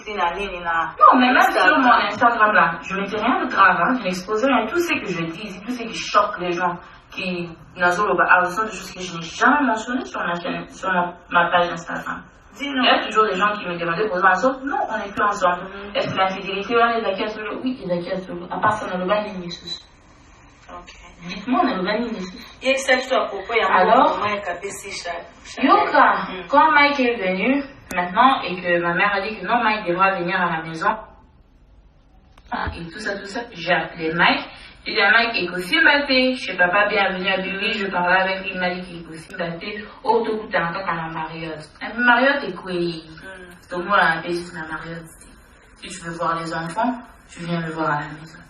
Non, mais même sur mon Instagram là, je mettais rien de grave, hein. Je n'exposais rien. Tout ce que je dis, tout ce qui choque les gens, qui sont des choses que je n'ai jamais mentionnées sur ma chaîne, sur ma page Instagram. Il y a toujours des gens qui me demandaient pour ensemble. Non, on n'est plus ensemble. Est-ce que la fidélité, on est d'accord? Oui, il est d'accord. À part ça, on a le bain de Jesus. Dites-moi, on a le bain de Jesus. Alors, Yoka, quand Mike est venu maintenant et que ma mère a dit que non, Mike devra venir à la maison, et tout ça, j'ai appelé Mike. J'ai dit à Mike, écoute, je sais papa, bienvenue à Billy, je parlais avec lui, il m'a dit qu'il écoute, oh, tout le temps, quand on a Marriott. Marriott est quoi? C'est au moins la paix, c'est la Marriott. Si tu veux voir les enfants, tu viens me voir à la maison.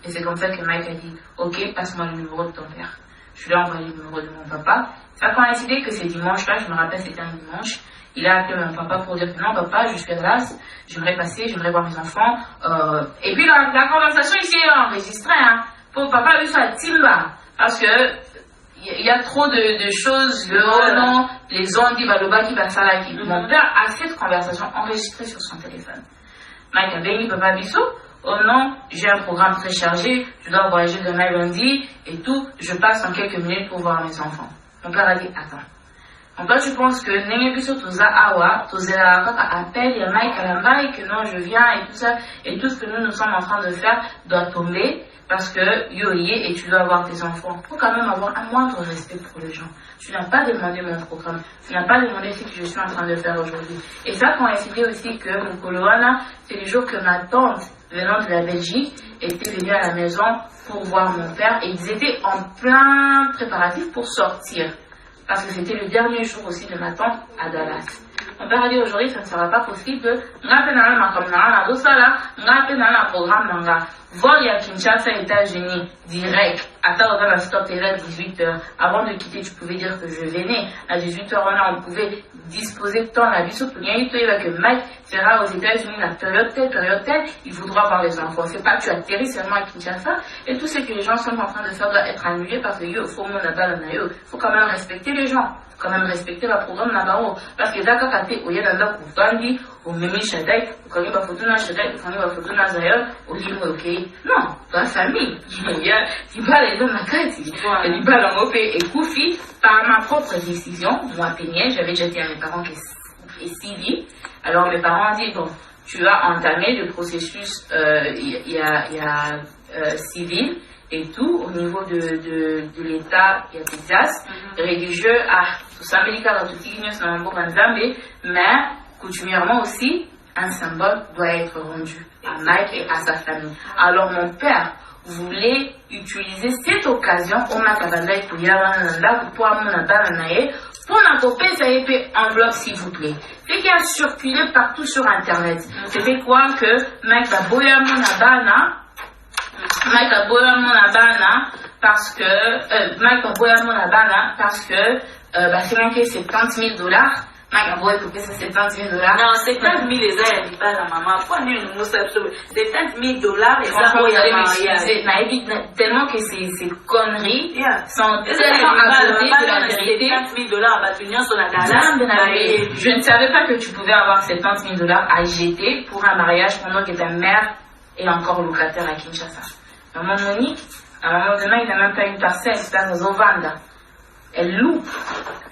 Et c'est comme ça que Mike a dit, ok, passe-moi le numéro de ton père. Je lui ai envoyé le numéro de mon papa. Ça a coïncidé que c'est dimanche-là, je me rappelle, c'était un dimanche. Il a appelé mon papa pour dire que non, papa, je suis à Dallas, j'aimerais passer, j'aimerais voir mes enfants. Et puis la conversation ici est enregistrée, hein. Pour papa, lui, soit Timba. Parce que il y a trop de choses, le non, les ondes, qui va le bas, qui va ça là, qui. Mon père a cette conversation enregistrée sur son téléphone. Mike a béni papa Bissou. Oh non, j'ai un programme très chargé, je dois voyager demain lundi et tout, je passe en quelques minutes pour voir mes enfants. Mon père a dit, attends. Donc là, je pense que Nengebiso Toza Awa, Tozela appelle, il y a Mike Alamba et que non, je viens et tout ça, et tout ce que nous sommes en train de faire doit tomber parce que Yoye et tu dois avoir tes enfants. Il faut quand même avoir un moindre respect pour les gens. Tu n'as pas demandé mon programme, tu n'as pas demandé ce que je suis en train de faire aujourd'hui. Et ça coïncidait aussi que mon Koloana, c'est le jour que ma tante, venant de la Belgique, était venue à la maison pour voir mon père et ils étaient en plein préparatif pour sortir. Parce que c'était le dernier jour aussi de ma tante à Dallas. Mon père a dit aujourd'hui, ça ne sera pas possible. Voir à Kinshasa, États-Unis, direct. Attends, on va stop à 18h. Avant de quitter, tu pouvais dire que je venais. À 18h, on pouvait disposer de temps. La vie pour rien, que Mike sera aux États-Unis, la période telle, il voudra voir les enfants. C'est pas que tu atterris seulement à Kinshasa. Et tout ce que les gens sont en train de faire doit être annulé parce que il faut quand même respecter les gens. Quand même respecter le programme là-bas. Parce que d'accord, quand tu es au Bandi, au Mimi Shadai, au Kani Bafotuna Shadai, au Kani Bafotuna Zayol, au Limo, ok. Non, ta famille. Il y a, tu parles les hommes à Kati. Et tu parles en Opé et Koufi, par ma propre décision, moi, Péniel, j'avais déjà dit à mes parents que c'est civil. Alors mes parents ont dit, bon, tu as entamé le processus, il y a civil. Et tout, au niveau de l'État, il y a Texas, religieux, tout ça, mais coutumièrement aussi, un symbole doit être rendu à Mike et à sa famille. Alors mon père voulait utiliser cette occasion, pour enveloppe s'il vous plaît. Ce qui a circulé partout sur Internet, c'était quoi que Mike a boya Mike a boya mon abana parce que Mike a boya mon abana parce que c'est manqué $70,000. Mike a boya coupé ça $70,000. Non, $70,000 les ailes, il parle à maman. Pourquoi nous $70,000 et ça tellement que ces conneries sont tellement à côté de la vérité. $70,000 Je ne savais pas que tu pouvais avoir $70,000 à jeter pour un mariage pendant que ta mère est encore locataire à Kinshasa. Maman Monique, à un moment donné, il n'a même pas une parcelle, c'est à Zovanda. Elle loue.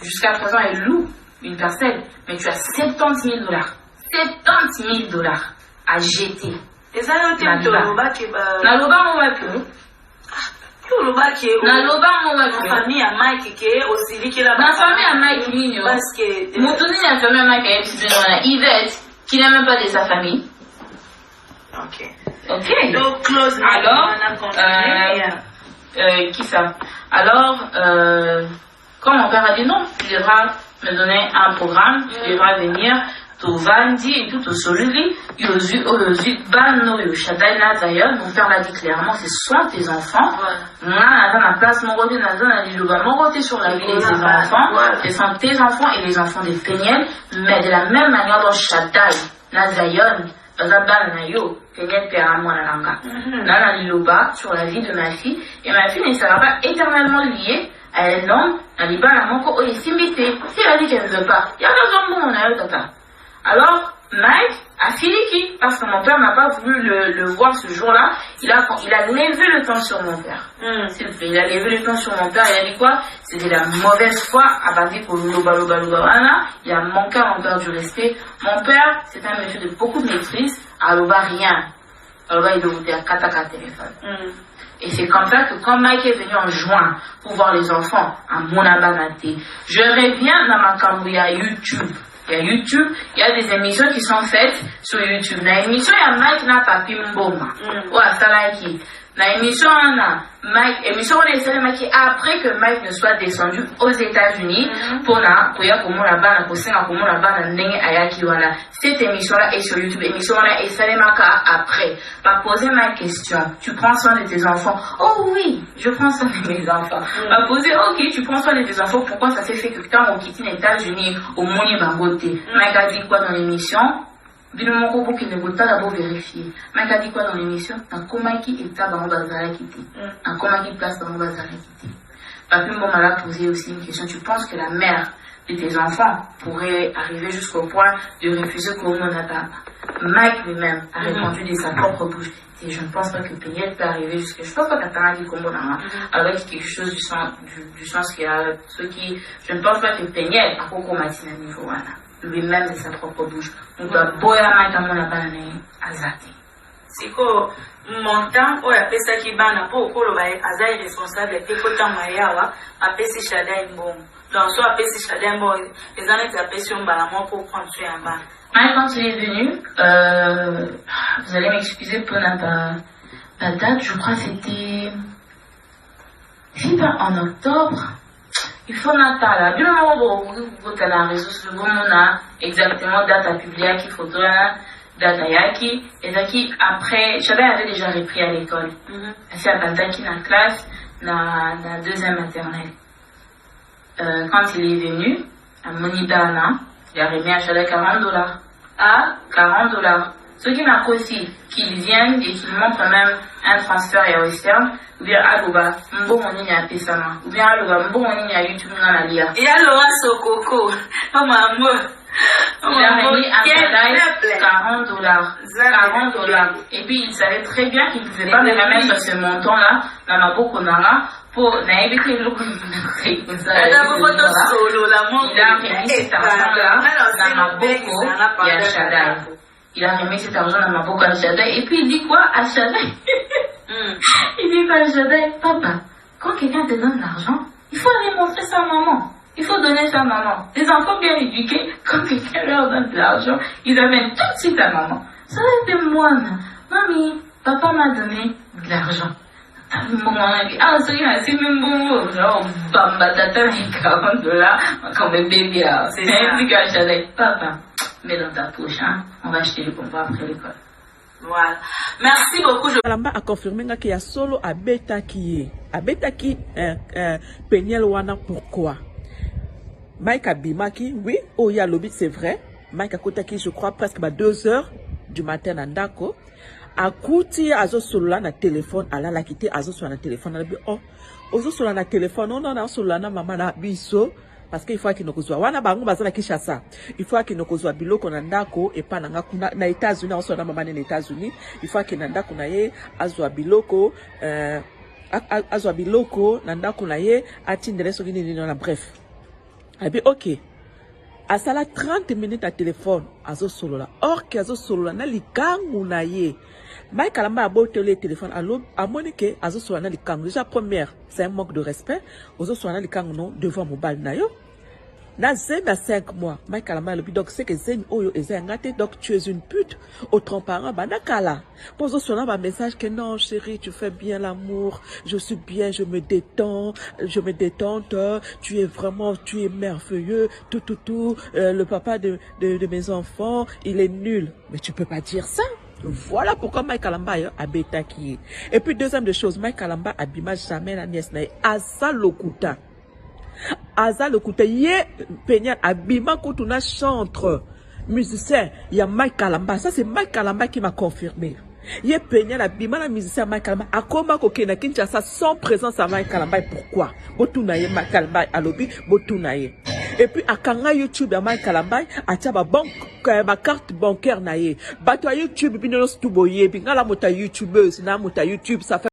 Jusqu'à présent, elle loue une parcelle. Mais tu as $70,000. $70,000 à jeter. Et ça, il y a un famille à Mike qui est aussi qui est là-bas. Ma famille à Mike, Ligno. Parce que. Mon tourné à la famille à Mike, Yvette, qui n'a même pas de sa famille. Ok. Ok. Donc, close. Alors, qui ça? Alors, quand mon père a dit non, tu devras me donner un programme, tu devras venir, tu vandi et tout, tu soluli, mon père l'a dit clairement, ce sont tes enfants. La place, mon côté sur la vie de ses enfants, ce sont tes enfants et les enfants des Péniel, mais de la même manière dans Chadal, Nazayon, sur la vie de ma fille, et ma fille ne sera pas éternellement liée à un homme, à l'Iban, à mon co, si elle a dit qu'elle ne veut pas, il y a raison, mon tata. Alors, Mike a filiki parce que mon père n'a pas voulu le voir ce jour-là. Il a levé le temps sur mon père. Il a levé le temps sur mon père. Il a dit quoi? C'était la mauvaise foi. Pour il a manqué à mon père du respect. Mon père, c'est un monsieur de beaucoup de maîtrise. Alors, rien. Alors, il doit vous à kataka téléphone. Et c'est comme ça que quand Mike est venu en juin pour voir les enfants à Monabanate, je reviens dans ma cambouille YouTube. Il y a YouTube, il y a des émissions qui sont faites sur YouTube. Dans l'émission, il y a Mike n'a pas pu m'boma. Ou à Salaki. Dans l'émission, on a Mike, émission on est après que Mike ne soit descendu aux États-Unis pour cette émission-là est sur YouTube. Émission on a essayé après. Va poser ma question. Tu prends soin de tes enfants? Oh oui, je prends soin de mes enfants. Va poser, ok, tu prends soin de tes enfants. Pourquoi ça s'est fait que quand on quitte les États-Unis au Moni Bangote? Mike a dit quoi dans l'émission? Bino moko boki ne bota d'abord vérifier. Mike a dit quoi dans l'émission? Dans comment qui état dans bazara quitté. Dans comment qui place dans bazara quitté. Papi Mboma l'a posé aussi une question. Tu penses que la mère de tes enfants pourrait arriver jusqu'au point de refuser qu'on n'attend pas? Mike lui-même a répondu de sa propre bouche. Et je ne pense pas que Péniel peut arriver jusqu'à. Je pense pas qu'Atana dit comme avec quelque chose du sens qu'il y a ceux qui. Je ne pense pas que Péniel a beaucoup matin à niveau lui-même de sa propre bouche. On doit boire Mike à mon abandonné à Zati. C'est quoi montant ou appelle ça qui bana pour le bail Azaï responsable et potant Mayawa appelle si Chadin bon. Donc soit appelle si Chadin bon les années qui appellent sur Balamon pour prendre soin en bas. Quand il est venu, vous allez m'excuser pour la date, je crois que c'était en octobre. Il faut Natal. Bien vous avez la réseau sur le exactement date à publier qui photo là, date à Yaki. Et Zaki après, j'avais déjà repris à l'école. C'est à Bantaki dans la classe, dans la deuxième maternelle. Quand il est venu à Monibana, il a remis à Chalet $40. À $40. Ce qui m'a aussi qu'ils viennent et qu'ils montrent même un transfert à Western, ou bien Alouba, Mbo Moni à Pessama, ou bien Alouba, Mbo Moni à YouTube dans la Lia. Et alors, Sokoko, oh maman. Il a remis à $40. $40. Et puis il savait très bien qu'il ne pouvait pas me remettre ce montant-là dans ma bokonara pour éviter le coup de il a remis cet argent-là dans ma boko et à Shaddai. Il a remis cet argent dans ma boko à Shaddai. Et puis il dit quoi à Shaddai? Il dit à Shaddai, papa, quand quelqu'un te donne de l'argent, il faut aller montrer ça à maman. Il faut donner ça à maman. Les enfants bien éduqués, quand quelqu'un leur donne de l'argent, ils amènent tout de suite à maman. Ça va être moi, mamie, papa m'a donné de l'argent. Ah, c'est même bon, genre, bamba, tata, $40, comme un bébé, c'est un truc à Chalet. Papa, mets dans ta poche, hein, on va acheter le combat après l'école. Voilà. Merci beaucoup. Kalamba a confirmé qu'il y a solo à Beta qui Péniel Wana. Pourquoi? Mike Abimaki, oui, oh, il y a lobby, c'est vrai. Mike Akotaki, je crois, presque 2 heures du matin à Ndako. Akuti azo solo na téléphone, ala la quitté azo solo na téléphone, ala bi oh, ozo solo na téléphone, non solo na maman na biso, parce qu'il faut qu'il nous kozwa. Wana bango bazana Kinshasa. Il faut qu'il nous kozwa biloko na ndako et pas na États-Unis, on solo na maman na États-Unis. Il faut qu'il na ndako na ye azwa biloko, azwa biloko na ndako na ye atindele so gini na bref. Abi ok. Asala 30 minutes à téléphone azo solo la. Or que azo solo la na likangu na ye. Mike Kalamba a beau le téléphone à Monique, azo solo na likangu. Déjà première, c'est un manque de respect. Ozo solo na likangu non devant mobile na yo. Na zen à 5 mois. Mike Kalamba le donc c'est que zen oyo ezengate donc tu es une pute. Au tromparent banakala. Pose sur un message que non chérie, tu fais bien l'amour. Je suis bien, je me détends, tu es merveilleux, tout. Le papa de mes enfants, il est nul. Mais tu peux pas dire ça. Voilà pourquoi Mike Kalamba a bêta qui est. Et puis deuxième des choses, Mike Kalamba abima jamais la nièce naïe. Asa lokuta. Asa lokuta. Yé Péniel abima kutuna chantre. Musicien, il y a Mike Kalamba. Ça c'est Mike Kalamba qui m'a confirmé. Yé Péniel abima la musicien Mike Kalamba. Akoma kokena Kinshasa sans présence à Mike Kalamba. Pourquoi? Botunaye Mike Kalamba alobi botunaye. et puis akanga YouTube ya Mike Kalambai atia ba carte bancaire na ye bato ya YouTube bino tout boye bi ngala mota YouTubeuse na mota YouTube ça fait